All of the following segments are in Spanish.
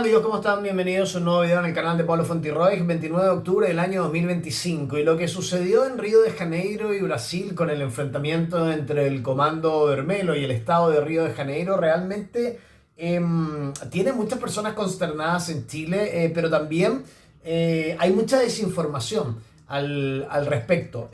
amigos? ¿Cómo están? Bienvenidos a un nuevo video en el canal de Pablo Fontirroy, 29 de octubre del año 2025. Y lo que sucedió en Río de Janeiro y Brasil con el enfrentamiento entre el Comando Vermelho y el Estado de Río de Janeiro realmente tiene muchas personas consternadas en Chile, pero también hay mucha desinformación al respecto.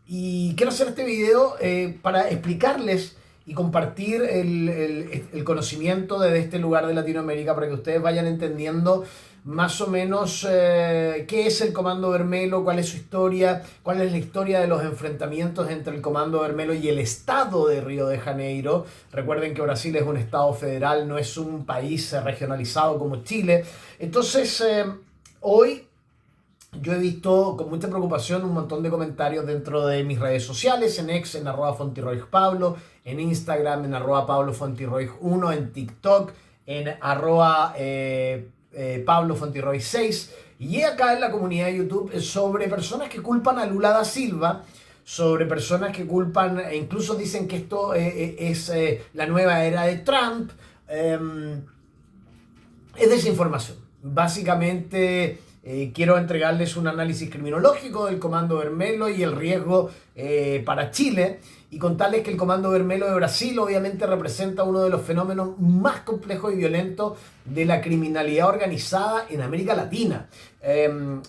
Y quiero hacer este video para explicarles y compartir el conocimiento desde este lugar de Latinoamérica para que ustedes vayan entendiendo más o menos qué es el Comando Vermelho, cuál es su historia, cuál es la historia de los enfrentamientos entre el Comando Vermelho y el Estado de Río de Janeiro. Recuerden que Brasil es un Estado federal, no es un país regionalizado como Chile. Entonces, hoy yo he visto con mucha preocupación un montón de comentarios dentro de mis redes sociales, en X, en @FontirroyPablo, en Instagram, en @PabloFontirroy1, en TikTok, en @PabloFontirroy6, y acá en la comunidad de YouTube sobre personas que culpan a Lula da Silva, sobre personas que culpan, e incluso dicen que esto es la nueva era de Trump. Es desinformación. Básicamente quiero entregarles un análisis criminológico del Comando Vermelho y el riesgo para Chile, y contarles que el Comando Vermelho de Brasil obviamente representa uno de los fenómenos más complejos y violentos de la criminalidad organizada en América Latina.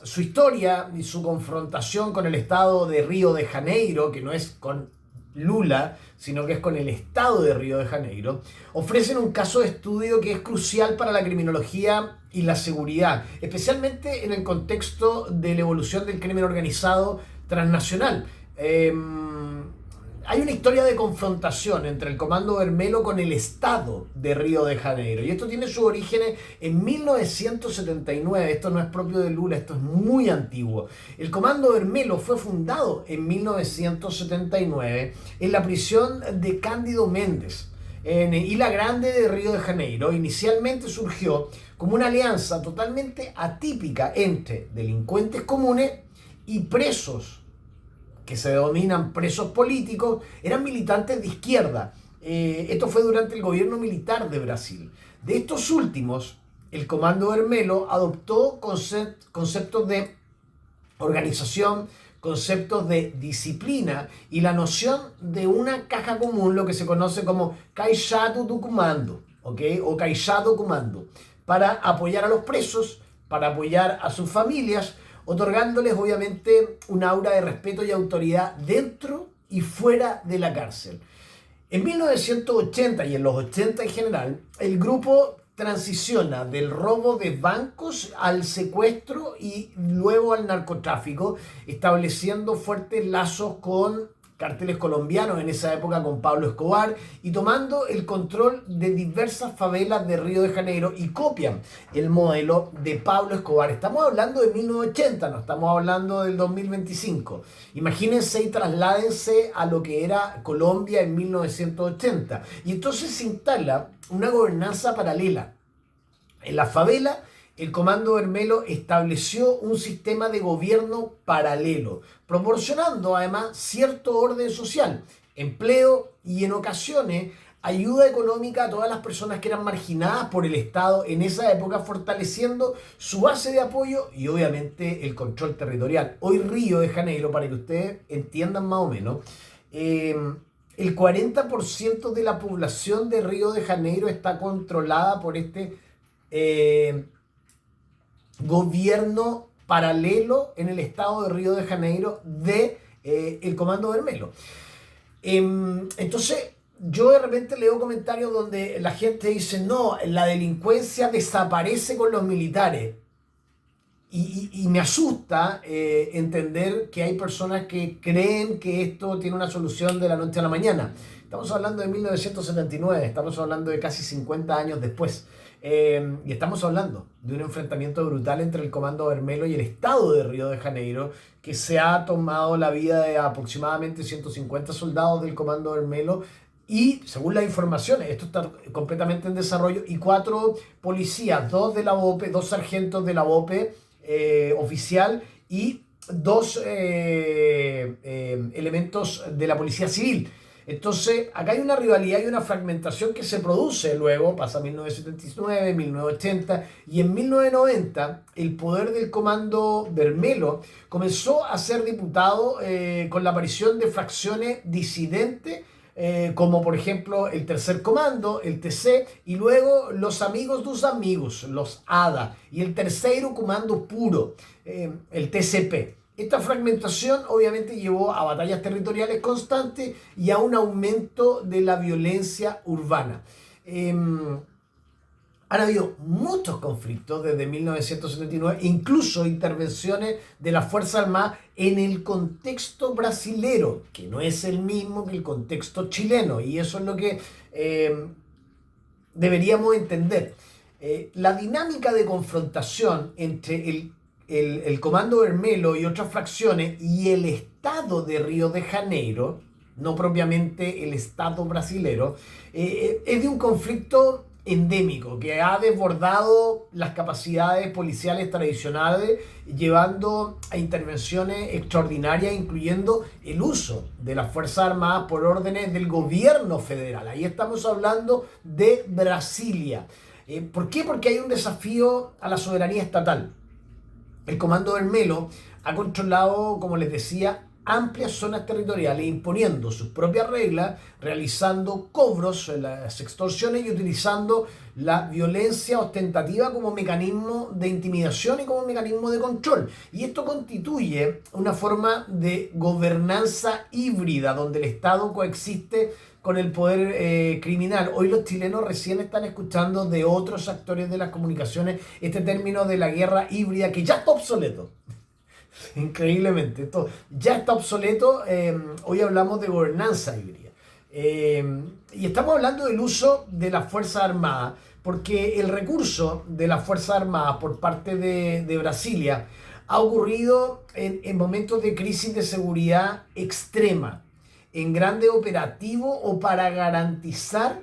Su historia y su confrontación con el Estado de Río de Janeiro, que no es con Lula, sino que es con el Estado de Río de Janeiro, ofrecen un caso de estudio que es crucial para la criminología y la seguridad, especialmente en el contexto de la evolución del crimen organizado transnacional. Hay una historia de confrontación entre el Comando Vermelho con el Estado de Río de Janeiro, y esto tiene sus orígenes en 1979. Esto no es propio de Lula, esto es muy antiguo. El Comando Vermelho fue fundado en 1979 en la prisión de Cândido Mendes, en Ilha Grande de Río de Janeiro. Inicialmente surgió como una alianza totalmente atípica entre delincuentes comunes y presos que se denominan presos políticos. Eran militantes de izquierda. Esto fue durante el gobierno militar de Brasil. De estos últimos, el Comando Vermelho adoptó conceptos de organización, conceptos de disciplina y la noción de una caja común, lo que se conoce como Caixado do Comando, ¿ok? O Caixado Comando, para apoyar a los presos, para apoyar a sus familias, otorgándoles obviamente un aura de respeto y autoridad dentro y fuera de la cárcel. En 1980 y en los 80 en general, el grupo transiciona del robo de bancos al secuestro y luego al narcotráfico, estableciendo fuertes lazos con carteles colombianos, en esa época con Pablo Escobar, y tomando el control de diversas favelas de Río de Janeiro, y copian el modelo de Pablo Escobar. Estamos hablando de 1980, no estamos hablando del 2025. Imagínense y trasládense a lo que era Colombia en 1980. Y entonces se instala una gobernanza paralela. En la favela, el Comando Vermelho estableció un sistema de gobierno paralelo, proporcionando además cierto orden social, empleo y en ocasiones ayuda económica a todas las personas que eran marginadas por el Estado en esa época, fortaleciendo su base de apoyo y obviamente el control territorial. Hoy Río de Janeiro, para que ustedes entiendan más o menos, el 40% de la población de Río de Janeiro está controlada por este gobierno paralelo en el Estado de Río de Janeiro de el Comando Vermelho. Entonces yo de repente leo comentarios donde la gente dice: no, la delincuencia desaparece con los militares, y me asusta entender que hay personas que creen que esto tiene una solución de la noche a la mañana. Estamos hablando de 1979, estamos hablando de casi 50 años después. Y estamos hablando de un enfrentamiento brutal entre el Comando Vermelho y el Estado de Río de Janeiro, que se ha tomado la vida de aproximadamente 150 soldados del Comando Vermelho, y según las informaciones, esto está completamente en desarrollo, y 4 policías, 2 de la BOPE, 2 sargentos de la BOPE oficial, y 2 elementos de la Policía Civil. Entonces, acá hay una rivalidad y una fragmentación que se produce luego, pasa 1979, 1980, y en 1990 el poder del Comando Vermelo comenzó a ser diputado con la aparición de fracciones disidentes, como por ejemplo el Tercer Comando, el TC, y luego los Amigos dos Amigos, los ADA, y el Terceiro Comando Puro, el TCP. Esta fragmentación obviamente llevó a batallas territoriales constantes y a un aumento de la violencia urbana. Han habido muchos conflictos desde 1979, incluso intervenciones de las Fuerzas Armadas en el contexto brasilero, que no es el mismo que el contexto chileno, y eso es lo que deberíamos entender. La dinámica de confrontación entre el Comando Vermelo y otras fracciones y el Estado de Río de Janeiro, no propiamente el Estado brasilero, es de un conflicto endémico que ha desbordado las capacidades policiales tradicionales, llevando a intervenciones extraordinarias, incluyendo el uso de las Fuerzas Armadas por órdenes del gobierno federal. Ahí estamos hablando de Brasilia. ¿Por qué? Porque hay un desafío a la soberanía estatal. El Comando Vermelo ha controlado, como les decía, amplias zonas territoriales, imponiendo sus propias reglas, realizando cobros, las extorsiones y utilizando la violencia ostentativa como mecanismo de intimidación y como mecanismo de control. Y esto constituye una forma de gobernanza híbrida, donde el Estado coexiste con el poder criminal. Hoy los chilenos recién están escuchando de otros actores de las comunicaciones este término de la guerra híbrida, que ya está obsoleto. Increíblemente, esto ya está obsoleto. Hoy hablamos de gobernanza híbrida. Y estamos hablando del uso de las Fuerzas Armadas, porque el recurso de las Fuerzas Armadas por parte de Brasilia ha ocurrido en momentos de crisis de seguridad extrema, en grandes operativos o para garantizar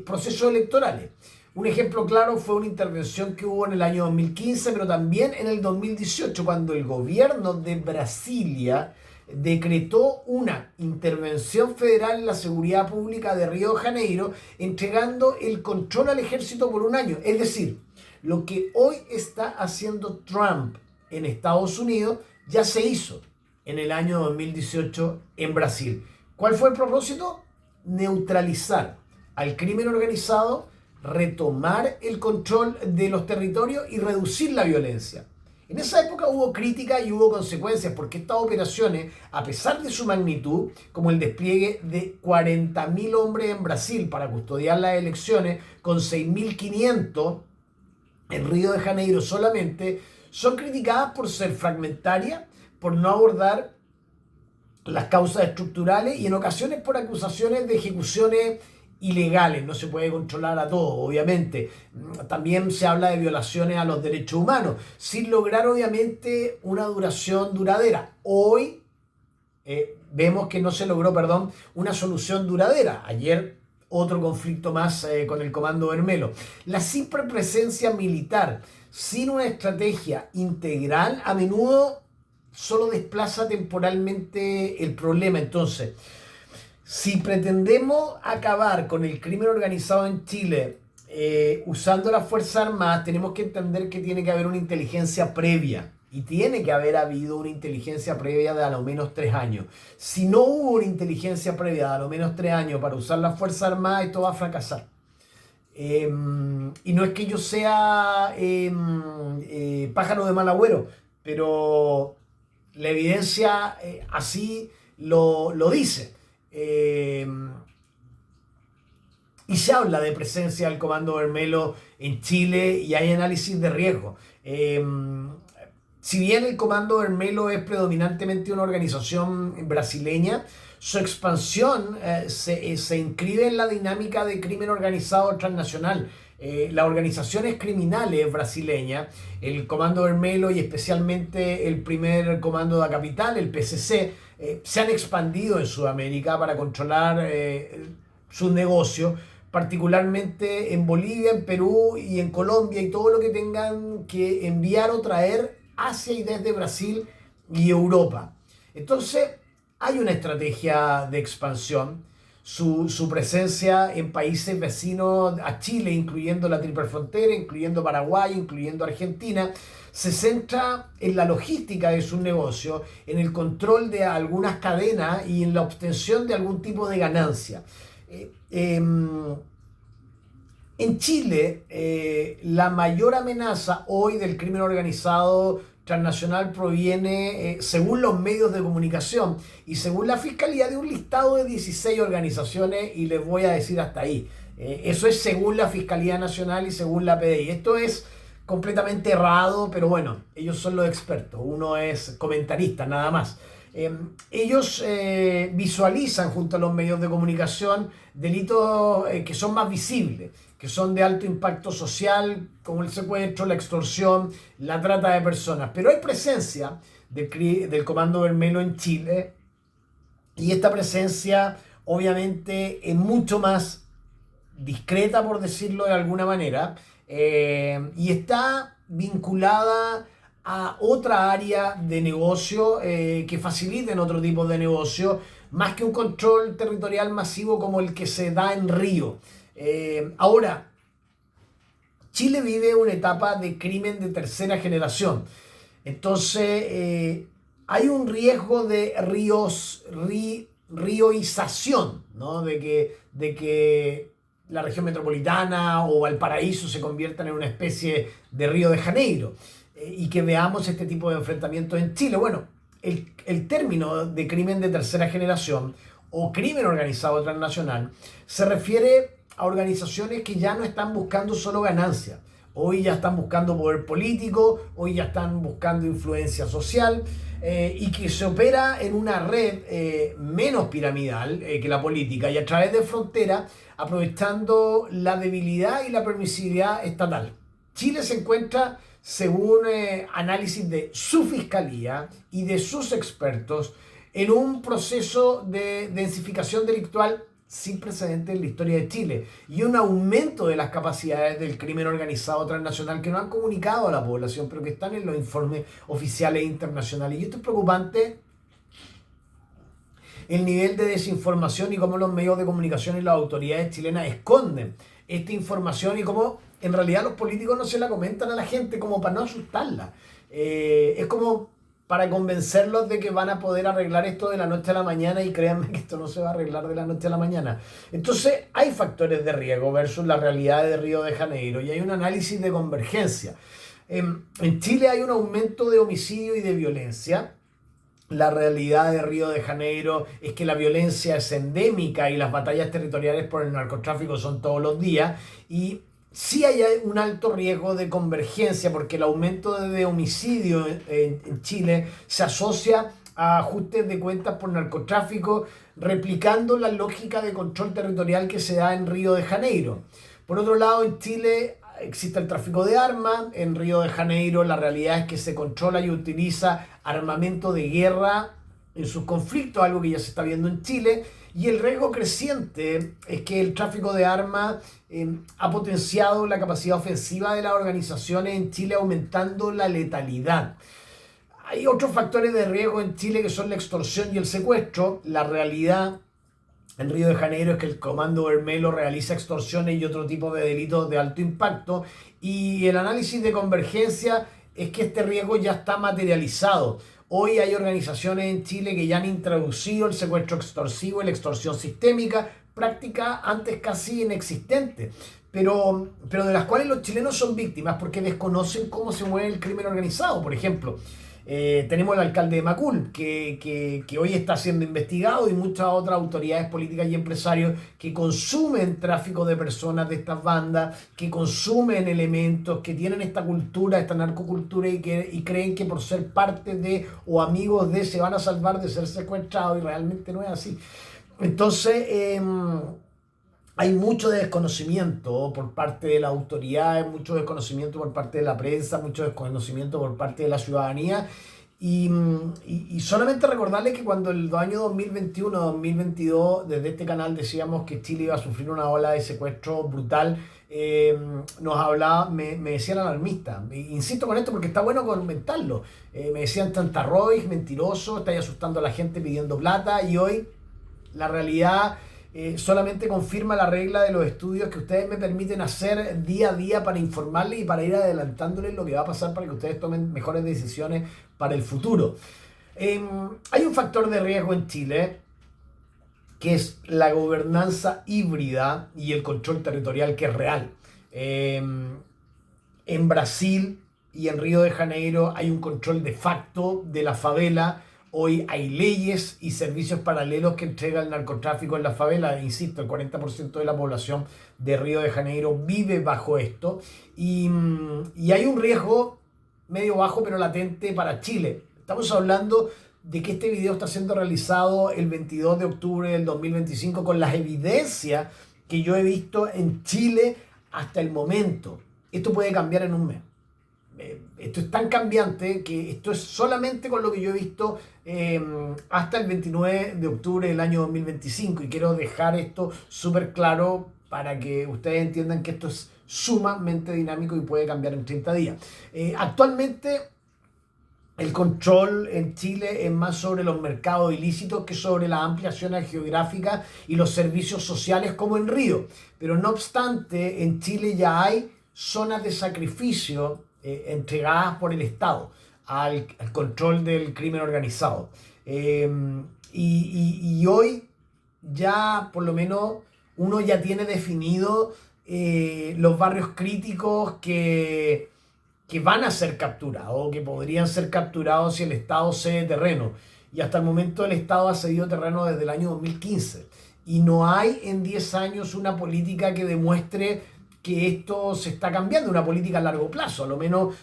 procesos electorales. Un ejemplo claro fue una intervención que hubo en el año 2015, pero también en el 2018, cuando el gobierno de Brasilia decretó una intervención federal en la seguridad pública de Río de Janeiro, entregando el control al ejército por un año. Es decir, lo que hoy está haciendo Trump en Estados Unidos ya se hizo en el año 2018 en Brasil. ¿Cuál fue el propósito? Neutralizar al crimen organizado, retomar el control de los territorios y reducir la violencia. En esa época hubo crítica y hubo consecuencias, porque estas operaciones, a pesar de su magnitud, como el despliegue de 40.000 hombres en Brasil para custodiar las elecciones, con 6.500 en Río de Janeiro solamente, son criticadas por ser fragmentarias, por no abordar las causas estructurales y en ocasiones por acusaciones de ejecuciones ilegales. No se puede controlar a todos, obviamente. También se habla de violaciones a los derechos humanos, sin lograr obviamente una duración duradera. Hoy vemos que no se logró, una solución duradera. Ayer otro conflicto más con el Comando Vermelo. La simple presencia militar sin una estrategia integral a menudo solo desplaza temporalmente el problema. Entonces, si pretendemos acabar con el crimen organizado en Chile usando las Fuerzas Armadas, tenemos que entender que tiene que haber una inteligencia previa. Y tiene que haber habido una inteligencia previa de a lo menos 3 años. Si no hubo una inteligencia previa de a lo menos 3 años para usar las Fuerzas Armadas, esto va a fracasar. Y no es que yo sea pájaro de mal agüero, pero la evidencia así lo dice. Y se habla de presencia del Comando Vermelo en Chile y hay análisis de riesgo. Si bien el Comando Vermelo es predominantemente una organización brasileña, su expansión se inscribe en la dinámica de crimen organizado transnacional. Las organizaciones criminales brasileñas, el Comando Vermelo y especialmente el primer Comando de la Capital, el PCC, se han expandido en Sudamérica para controlar sus negocios, particularmente en Bolivia, en Perú y en Colombia, y todo lo que tengan que enviar o traer hacia y desde Brasil y Europa. Entonces, hay una estrategia de expansión. su presencia en países vecinos a Chile, incluyendo la Triple Frontera, incluyendo Paraguay, incluyendo Argentina, se centra en la logística de sus negocios, en el control de algunas cadenas y en la obtención de algún tipo de ganancia. En Chile, la mayor amenaza hoy del crimen organizado transnacional proviene, según los medios de comunicación y según la Fiscalía, de un listado de 16 organizaciones, y les voy a decir hasta ahí. Eso es según la Fiscalía Nacional y según la PDI. Esto es completamente errado, pero bueno, ellos son los expertos, uno es comentarista nada más. Ellos visualizan junto a los medios de comunicación delitos que son más visibles, que son de alto impacto social, como el secuestro, la extorsión, la trata de personas. Pero hay presencia del Comando Vermelo en Chile, y esta presencia obviamente es mucho más discreta, por decirlo de alguna manera, y está vinculada a otra área de negocio que faciliten otro tipo de negocio, más que un control territorial masivo como el que se da en Río. Ahora, Chile vive una etapa de crimen de tercera generación. Entonces, hay un riesgo de rioización, ¿no? De que la región metropolitana o Valparaíso se conviertan en una especie de Río de Janeiro, y que veamos este tipo de enfrentamientos en Chile. Bueno, el término de crimen de tercera generación o crimen organizado transnacional se refiere a organizaciones que ya no están buscando solo ganancia. Hoy ya están buscando poder político, hoy ya están buscando influencia social, y que se opera en una red menos piramidal que la política, y a través de fronteras, aprovechando la debilidad y la permisividad estatal. Chile se encuentra, según análisis de su fiscalía y de sus expertos, en un proceso de densificación delictual sin precedentes en la historia de Chile, y un aumento de las capacidades del crimen organizado transnacional que no han comunicado a la población, pero que están en los informes oficiales internacionales. Y esto es preocupante, el nivel de desinformación y cómo los medios de comunicación y las autoridades chilenas esconden esta información, y cómo en realidad los políticos no se la comentan a la gente como para no asustarla. Es como para convencerlos de que van a poder arreglar esto de la noche a la mañana, y créanme que esto no se va a arreglar de la noche a la mañana. Entonces hay factores de riesgo versus la realidad de Río de Janeiro, y hay un análisis de convergencia. En Chile hay un aumento de homicidio y de violencia. La realidad de Río de Janeiro es que la violencia es endémica y las batallas territoriales por el narcotráfico son todos los días, y sí hay un alto riesgo de convergencia, porque el aumento de homicidio en Chile se asocia a ajustes de cuentas por narcotráfico, replicando la lógica de control territorial que se da en Río de Janeiro. Por otro lado, en Chile existe el tráfico de armas. En Río de Janeiro la realidad es que se controla y utiliza armamento de guerra en sus conflictos, algo que ya se está viendo en Chile. Y el riesgo creciente es que el tráfico de armas ha potenciado la capacidad ofensiva de las organizaciones en Chile, aumentando la letalidad. Hay otros factores de riesgo en Chile, que son la extorsión y el secuestro. La realidad en Río de Janeiro es que el Comando Vermelo realiza extorsiones y otro tipo de delitos de alto impacto, y el análisis de convergencia es que este riesgo ya está materializado. Hoy hay organizaciones en Chile que ya han introducido el secuestro extorsivo y la extorsión sistémica, práctica antes casi inexistente, pero de las cuales los chilenos son víctimas porque desconocen cómo se mueve el crimen organizado. Por ejemplo, tenemos el alcalde de Macul, que hoy está siendo investigado, y muchas otras autoridades políticas y empresarios que consumen tráfico de personas de estas bandas, que consumen elementos, que tienen esta cultura, esta narcocultura, y creen que por ser parte de o amigos de se van a salvar de ser secuestrados, y realmente no es así. Entonces, hay mucho desconocimiento por parte de las autoridades, mucho desconocimiento por parte de la prensa, mucho desconocimiento por parte de la ciudadanía. Y solamente recordarles que cuando el año 2021-2022, desde este canal decíamos que Chile iba a sufrir una ola de secuestro brutal, nos hablaba, me decían alarmista. Insisto con esto porque está bueno comentarlo. Me decían Tantarroy, mentiroso, estáis asustando a la gente pidiendo plata, y hoy la realidad solamente confirma la regla de los estudios que ustedes me permiten hacer día a día para informarles y para ir adelantándoles lo que va a pasar para que ustedes tomen mejores decisiones para el futuro. Hay un factor de riesgo en Chile, que es la gobernanza híbrida y el control territorial, que es real. En Brasil y en Río de Janeiro hay un control de facto de la favela. Hoy hay leyes y servicios paralelos que entrega el narcotráfico en la favela. Insisto, el 40% de la población de Río de Janeiro vive bajo esto. Y hay un riesgo medio bajo pero latente para Chile. Estamos hablando de que este video está siendo realizado el 22 de octubre del 2025 con las evidencias que yo he visto en Chile hasta el momento. Esto puede cambiar en un mes. Esto es tan cambiante que esto es solamente con lo que yo he visto hasta el 29 de octubre del año 2025, y quiero dejar esto súper claro para que ustedes entiendan que esto es sumamente dinámico y puede cambiar en 30 días. Actualmente el control en Chile es más sobre los mercados ilícitos que sobre las amplias zonas geográficas y los servicios sociales como en Río, pero no obstante en Chile ya hay zonas de sacrificio entregadas por el Estado al control del crimen organizado. Y hoy ya por lo menos uno ya tiene definido los barrios críticos que van a ser capturados o que podrían ser capturados si el Estado cede terreno. Y hasta el momento el Estado ha cedido terreno desde el año 2015. Y no hay en 10 años una política que demuestre que esto se está cambiando, una política a largo plazo, a lo menos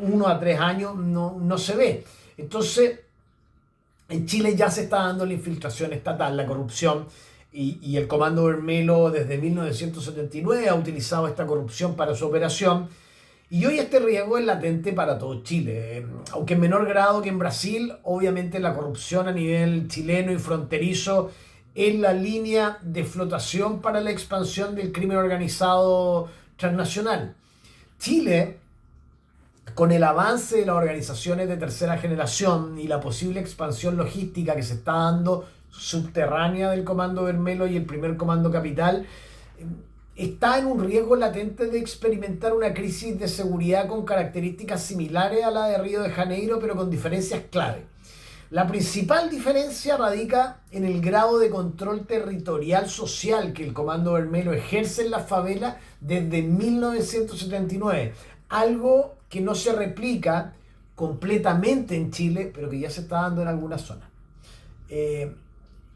1 a 3 años no se ve. Entonces, en Chile ya se está dando la infiltración estatal, la corrupción, y el Comando Vermelo desde 1979 ha utilizado esta corrupción para su operación, y hoy este riesgo es latente para todo Chile, aunque en menor grado que en Brasil. Obviamente la corrupción a nivel chileno y fronterizo es la línea de flotación para la expansión del crimen organizado transnacional. Chile, con el avance de las organizaciones de tercera generación y la posible expansión logística que se está dando subterránea del Comando Vermelo y el primer Comando Capital, está en un riesgo latente de experimentar una crisis de seguridad con características similares a la de Río de Janeiro, pero con diferencias clave. La principal diferencia radica en el grado de control territorial social que el Comando Vermelo ejerce en la favela desde 1979, algo que no se replica completamente en Chile, pero que ya se está dando en algunas zonas.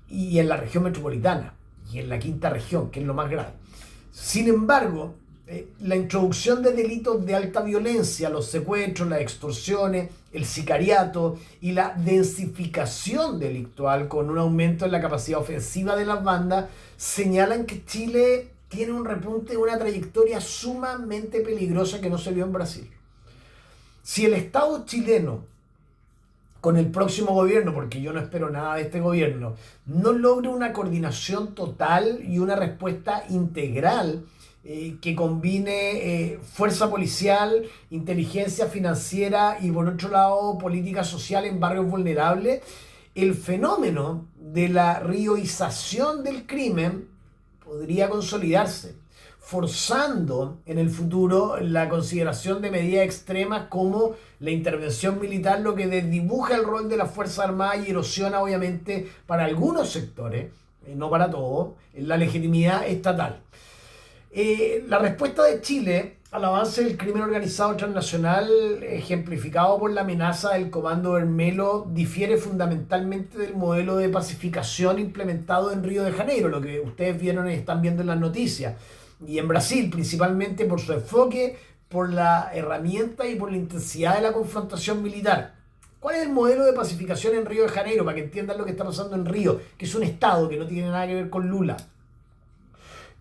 Y en la región metropolitana, y en la quinta región, que es lo más grave. Sin embargo, la introducción de delitos de alta violencia, los secuestros, las extorsiones, el sicariato y la densificación delictual con un aumento en la capacidad ofensiva de las bandas señalan que Chile tiene un repunte, una trayectoria sumamente peligrosa que no se vio en Brasil. Si el Estado chileno, con el próximo gobierno, porque yo no espero nada de este gobierno, no logra una coordinación total y una respuesta integral que combine fuerza policial, inteligencia financiera y por otro lado política social en barrios vulnerables, el fenómeno de la rioización del crimen podría consolidarse, forzando en el futuro la consideración de medidas extremas como la intervención militar, lo que desdibuja el rol de las Fuerzas Armadas y erosiona obviamente para algunos sectores, no para todos, la legitimidad estatal. La respuesta de Chile al avance del crimen organizado transnacional, ejemplificado por la amenaza del Comando Vermelo, difiere fundamentalmente del modelo de pacificación implementado en Río de Janeiro, lo que ustedes vieron y están viendo en las noticias, y en Brasil, principalmente por su enfoque, por la herramienta y por la intensidad de la confrontación militar. ¿Cuál es el modelo de pacificación en Río de Janeiro? Para que entiendan lo que está pasando en Río, que es un estado que no tiene nada que ver con Lula.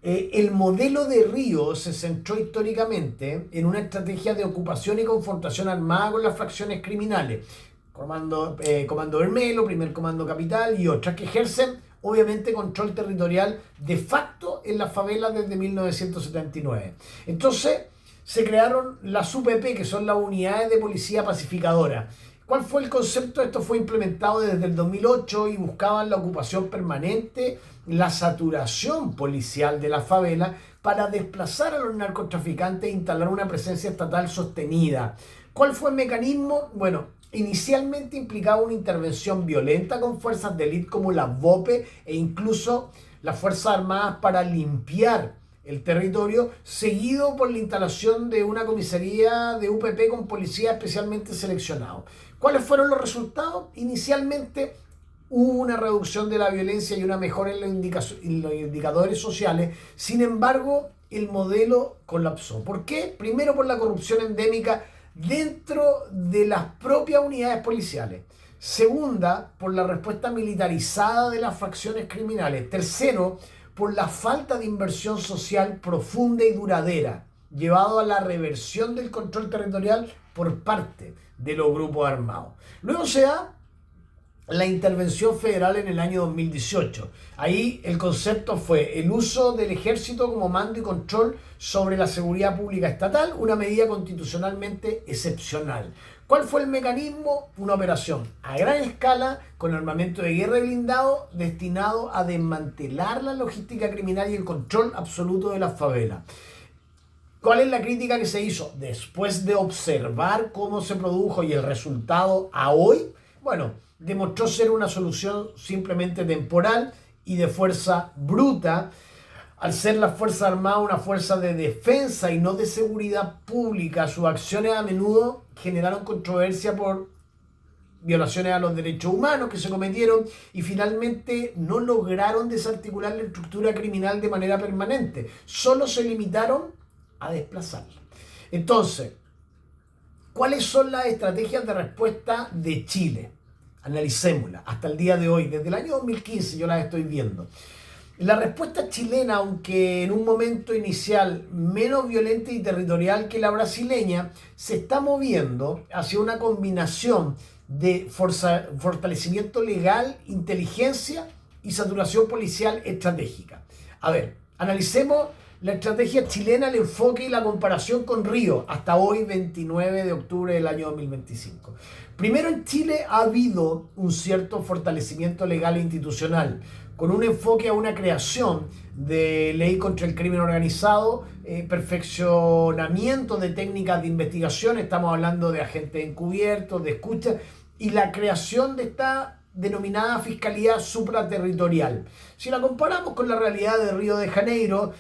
El modelo de Río se centró históricamente en una estrategia de ocupación y confrontación armada con las fracciones criminales, Comando Vermelo, primer Comando Capital y otras que ejercen obviamente control territorial de facto en las favelas desde 1979. Entonces se crearon las UPP, que son las unidades de policía pacificadora, ¿Cuál fue el concepto? Esto fue implementado desde el 2008 y buscaban la ocupación permanente, la saturación policial de la favela para desplazar a los narcotraficantes e instalar una presencia estatal sostenida. ¿Cuál fue el mecanismo? Bueno, inicialmente implicaba una intervención violenta con fuerzas de élite como la BOPE e incluso las Fuerzas Armadas para limpiar el territorio, seguido por la instalación de una comisaría de UPP con policías especialmente seleccionados. ¿Cuáles fueron los resultados? Inicialmente hubo una reducción de la violencia y una mejora en los indicadores sociales. Sin embargo, el modelo colapsó. ¿Por qué? Primero, por la corrupción endémica dentro de las propias unidades policiales. Segunda, por la respuesta militarizada de las facciones criminales. Tercero, por la falta de inversión social profunda y duradera, llevado a la reversión del control territorial por parte de los grupos armados. Luego se da la intervención federal en el año 2018. Ahí el concepto fue el uso del ejército como mando y control sobre la seguridad pública estatal, una medida constitucionalmente excepcional. ¿Cuál fue el mecanismo? Una operación a gran escala con armamento de guerra y blindado destinado a desmantelar la logística criminal y el control absoluto de las favelas. ¿Cuál es la crítica que se hizo? Después de observar cómo se produjo y el resultado a hoy, bueno, demostró ser una solución simplemente temporal y de fuerza bruta, al ser la Fuerza Armada una fuerza de defensa y no de seguridad pública. Sus acciones a menudo generaron controversia por violaciones a los derechos humanos que se cometieron y finalmente no lograron desarticular la estructura criminal de manera permanente. Solo se limitaron a desplazarla. Entonces, ¿cuáles son las estrategias de respuesta de Chile? Analicémoslas hasta el día de hoy. Desde el año 2015 yo las estoy viendo. La respuesta chilena, aunque en un momento inicial menos violenta y territorial que la brasileña, se está moviendo hacia una combinación de fortalecimiento legal, inteligencia y saturación policial estratégica. A ver, analicemos la estrategia chilena, el enfoque y la comparación con Río, hasta hoy 29 de octubre del año 2025. Primero, en Chile ha habido un cierto fortalecimiento legal e institucional, con un enfoque a una creación de ley contra el crimen organizado, perfeccionamiento de técnicas de investigación, estamos hablando de agentes encubiertos, de escucha, y la creación de esta denominada Fiscalía Supraterritorial. Si la comparamos con la realidad de Río de Janeiro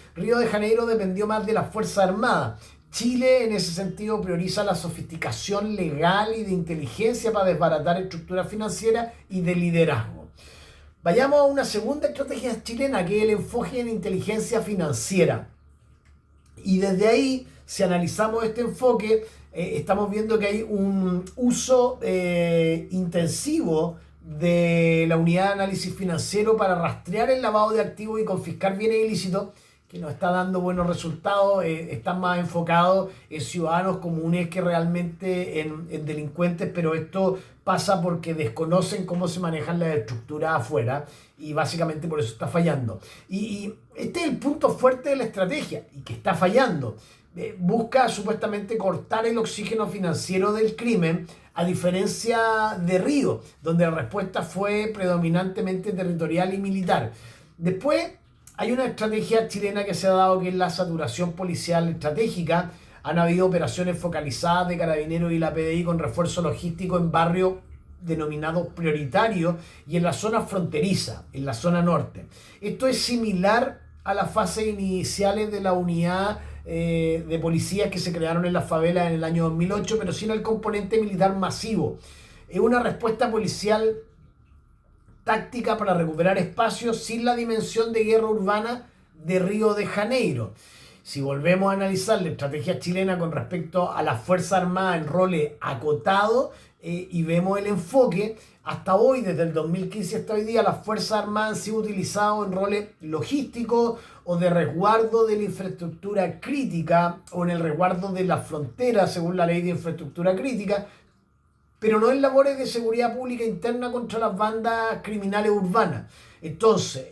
dependió más de la Fuerza Armada. Chile en ese sentido prioriza la sofisticación legal y de inteligencia para desbaratar estructuras financieras y de liderazgo. Vayamos a una segunda estrategia chilena, que es el enfoque en inteligencia financiera. Y desde ahí, si analizamos este enfoque, estamos viendo que hay un uso intensivo de la unidad de análisis financiero para rastrear el lavado de activos y confiscar bienes ilícitos, que no está dando buenos resultados. Están más enfocados en ciudadanos comunes que realmente en delincuentes, pero esto pasa porque desconocen cómo se manejan las estructuras afuera y básicamente por eso está fallando. Y este es el punto fuerte de la estrategia y que está fallando. Busca supuestamente cortar el oxígeno financiero del crimen, a diferencia de Río, donde la respuesta fue predominantemente territorial y militar. Después hay una estrategia chilena que se ha dado, que es la saturación policial estratégica. Han habido operaciones focalizadas de Carabineros y la PDI con refuerzo logístico en barrios denominados prioritarios y en la zona fronteriza, en la zona norte. Esto es similar a las fases iniciales de la unidad de policías que se crearon en las favelas en el año 2008, pero sin el componente militar masivo. Es una respuesta policial táctica para recuperar espacios sin la dimensión de guerra urbana de Río de Janeiro. Si volvemos a analizar la estrategia chilena con respecto a la Fuerza Armada en roles acotados y vemos el enfoque, hasta hoy, desde el 2015 hasta hoy día, las Fuerzas Armadas han sido utilizadas en roles logísticos o de resguardo de la infraestructura crítica o en el resguardo de la frontera, según la ley de infraestructura crítica, pero no en labores de seguridad pública interna contra las bandas criminales urbanas. Entonces,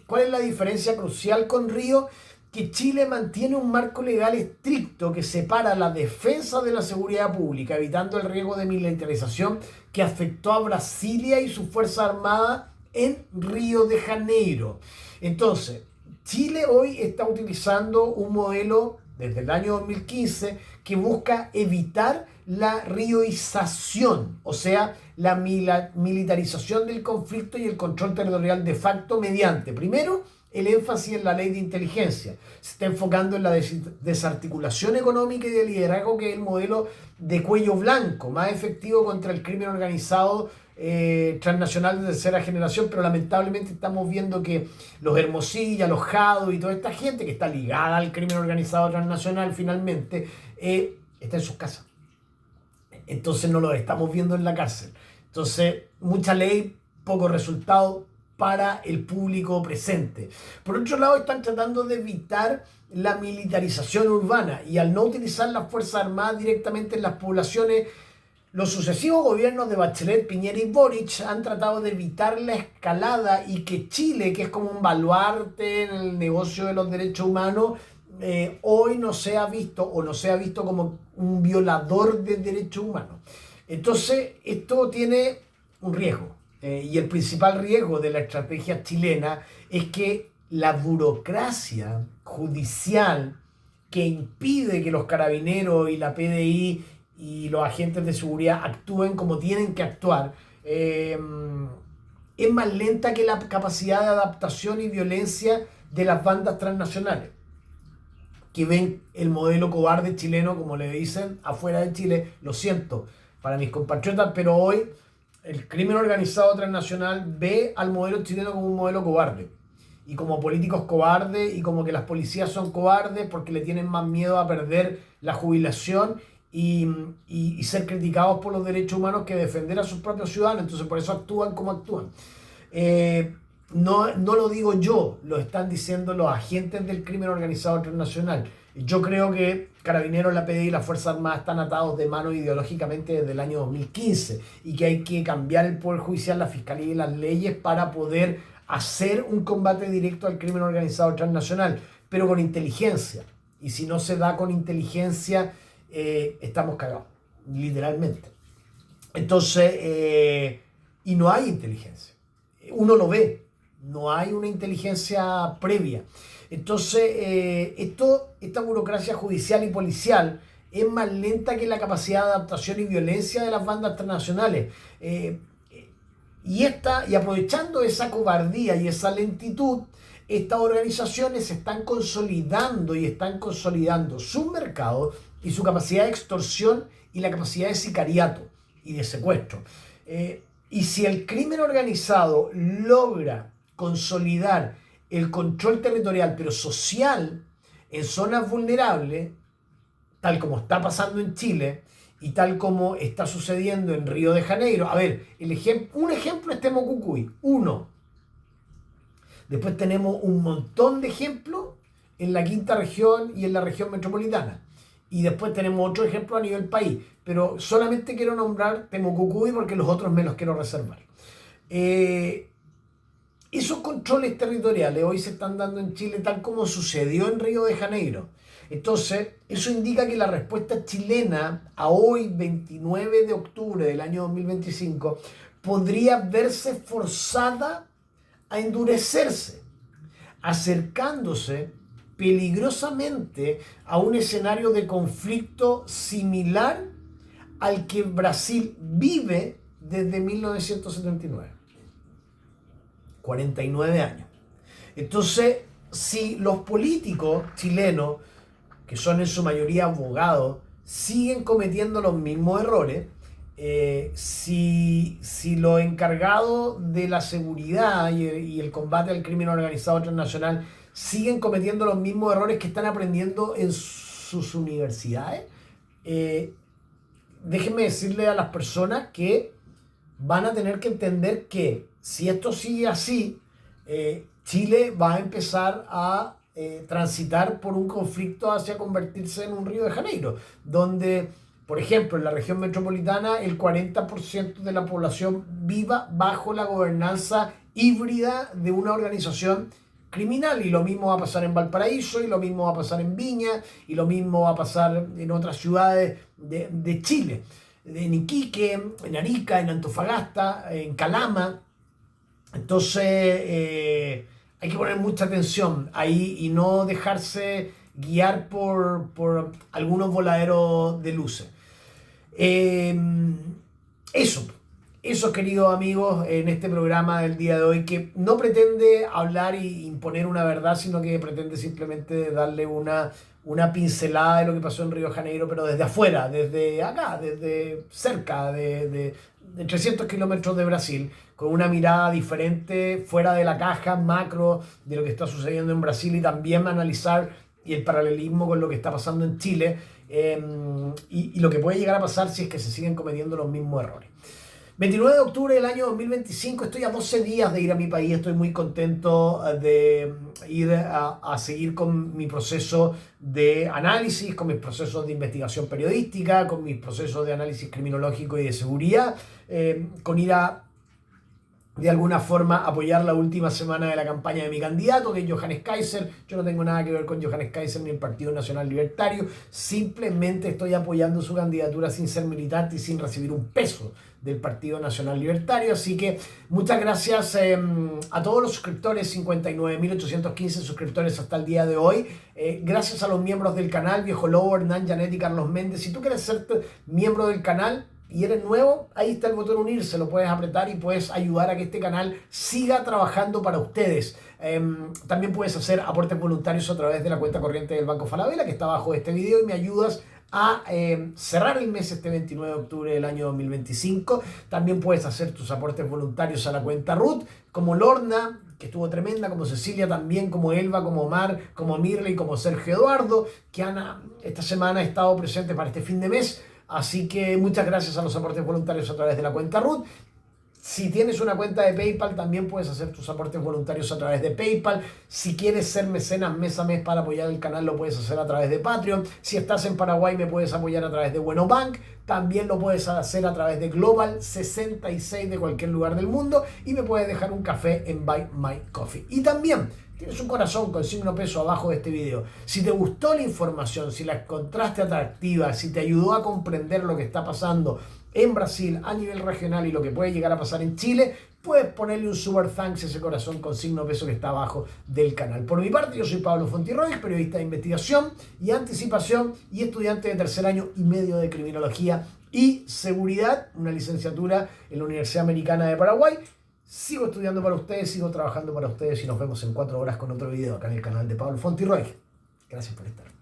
¿cuál es la diferencia crucial con Río? que Chile mantiene un marco legal estricto que separa la defensa de la seguridad pública, evitando el riesgo de militarización que afectó a Brasilia y su Fuerza Armada en Río de Janeiro. Entonces, Chile hoy está utilizando un modelo desde el año 2015 que busca evitar la rioización, o sea, la militarización del conflicto y el control territorial de facto mediante, primero, el énfasis en la ley de inteligencia. Se está enfocando en la desarticulación económica y de liderazgo, que es el modelo de cuello blanco, más efectivo contra el crimen organizado transnacional de tercera generación, pero lamentablemente estamos viendo que los Hermosilla, los Jado y toda esta gente que está ligada al crimen organizado transnacional finalmente está en sus casas. Entonces no lo estamos viendo en la cárcel. Entonces, mucha ley, poco resultado para el público presente. Por otro lado, están tratando de evitar la militarización urbana y al no utilizar las Fuerzas Armadas directamente en las poblaciones, los sucesivos gobiernos de Bachelet, Piñera y Boric han tratado de evitar la escalada y que Chile, que es como un baluarte en el negocio de los derechos humanos, hoy no se ha visto como un violador de derechos humanos. Entonces, esto tiene un riesgo. Y el principal riesgo de la estrategia chilena es que la burocracia judicial que impide que los carabineros y la PDI y los agentes de seguridad actúen como tienen que actuar, es más lenta que la capacidad de adaptación y violencia de las bandas transnacionales, que ven el modelo cobarde chileno, como le dicen afuera de Chile. Lo siento para mis compatriotas, pero hoy el crimen organizado transnacional ve al modelo chileno como un modelo cobarde, y como políticos cobardes, y como que las policías son cobardes porque le tienen más miedo a perder la jubilación y ser criticados por los derechos humanos que defender a sus propios ciudadanos. Entonces por eso actúan como actúan. No lo digo yo, lo están diciendo los agentes del crimen organizado transnacional. Yo creo que Carabineros, la PDI y las Fuerzas Armadas están atados de mano ideológicamente desde el año 2015 y que hay que cambiar el Poder Judicial, la Fiscalía y las leyes para poder hacer un combate directo al crimen organizado transnacional, pero con inteligencia. Y si no se da con inteligencia, estamos cagados, literalmente. Entonces, y no hay inteligencia. Uno lo ve, no hay una inteligencia previa. Entonces, esta burocracia judicial y policial es más lenta que la capacidad de adaptación y violencia de las bandas transnacionales. Y aprovechando esa cobardía y esa lentitud, estas organizaciones se están consolidando y están consolidando su mercado y su capacidad de extorsión y la capacidad de sicariato y de secuestro. Y si el crimen organizado logra consolidar el control territorial, pero social, en zonas vulnerables, tal como está pasando en Chile y tal como está sucediendo en Río de Janeiro. A ver, un ejemplo es Temucucuy, uno. Después tenemos un montón de ejemplos en la quinta región y en la región metropolitana. Y después tenemos otro ejemplo a nivel país. Pero solamente quiero nombrar Temucucuy porque los otros me los quiero reservar. Esos controles territoriales hoy se están dando en Chile tal como sucedió en Río de Janeiro. Entonces, eso indica que la respuesta chilena a hoy, 29 de octubre del año 2025, podría verse forzada a endurecerse, acercándose peligrosamente a un escenario de conflicto similar al que Brasil vive desde 1979. 49 años. Entonces, si los políticos chilenos, que son en su mayoría abogados, siguen cometiendo los mismos errores, si los encargados de la seguridad y el combate al crimen organizado transnacional siguen cometiendo los mismos errores que están aprendiendo en sus universidades, déjenme decirle a las personas que van a tener que entender que si esto sigue así, Chile va a empezar a transitar por un conflicto hacia convertirse en un Río de Janeiro, donde, por ejemplo, en la región metropolitana el 40% de la población viva bajo la gobernanza híbrida de una organización criminal, y lo mismo va a pasar en Valparaíso, y lo mismo va a pasar en Viña, y lo mismo va a pasar en otras ciudades de Chile, en Iquique, en Arica, en Antofagasta, en Calama. Entonces hay que poner mucha atención ahí y no dejarse guiar por algunos voladeros de luces. Eso, eso, queridos amigos, en este programa del día de hoy, que no pretende hablar y imponer una verdad, sino que pretende simplemente darle una pincelada de lo que pasó en Río de Janeiro, pero desde afuera, desde acá, desde cerca de 300 kilómetros de Brasil, con una mirada diferente, fuera de la caja, macro, de lo que está sucediendo en Brasil, y también analizar y el paralelismo con lo que está pasando en Chile, y lo que puede llegar a pasar si es que se siguen cometiendo los mismos errores. 29 de octubre del año 2025, estoy a 12 días de ir a mi país, estoy muy contento de ir a seguir con mi proceso de análisis, con mis procesos de investigación periodística, con mis procesos de análisis criminológico y de seguridad, con ir a de alguna forma apoyar la última semana de la campaña de mi candidato, que es Johannes Kaiser. Yo no tengo nada que ver con Johannes Kaiser ni el Partido Nacional Libertario, simplemente estoy apoyando su candidatura sin ser militante y sin recibir un peso del Partido Nacional Libertario. Así que muchas gracias a todos los suscriptores, 59.815 suscriptores hasta el día de hoy. Gracias a los miembros del canal, Viejo Lobo, Hernán, Janet y Carlos Méndez. Si tú quieres ser miembro del canal y eres nuevo, ahí está el botón unirse, lo puedes apretar y puedes ayudar a que este canal siga trabajando para ustedes. También puedes hacer aportes voluntarios a través de la cuenta corriente del Banco Falabella, que está abajo de este video, y me ayudas a cerrar el mes este 29 de octubre del año 2025. También puedes hacer tus aportes voluntarios a la cuenta Ruth, como Lorna, que estuvo tremenda, como Cecilia también, como Elba, como Omar, como Mirley, como Sergio Eduardo, que esta semana ha estado presente para este fin de mes. Así que muchas gracias a los aportes voluntarios a través de la cuenta Ruth. Si tienes una cuenta de PayPal, también puedes hacer tus aportes voluntarios a través de PayPal. Si quieres ser mecenas mes a mes para apoyar el canal, lo puedes hacer a través de Patreon. Si estás en Paraguay, me puedes apoyar a través de Bueno Bank. También lo puedes hacer a través de Global 66 de cualquier lugar del mundo. Y me puedes dejar un café en Buy My Coffee. Y también tienes un corazón con signo peso abajo de este video. Si te gustó la información, si la encontraste atractiva, si te ayudó a comprender lo que está pasando en Brasil a nivel regional y lo que puede llegar a pasar en Chile, puedes ponerle un super thanks a ese corazón con signo peso que está abajo del canal. Por mi parte, yo soy Pablo Fontirroy, periodista de investigación y anticipación y estudiante de tercer año y medio de criminología y seguridad, una licenciatura en la Universidad Americana de Paraguay. Sigo estudiando para ustedes, sigo trabajando para ustedes y nos vemos en 4 horas con otro video acá en el canal de Pablo Fontirroy. Gracias por estar.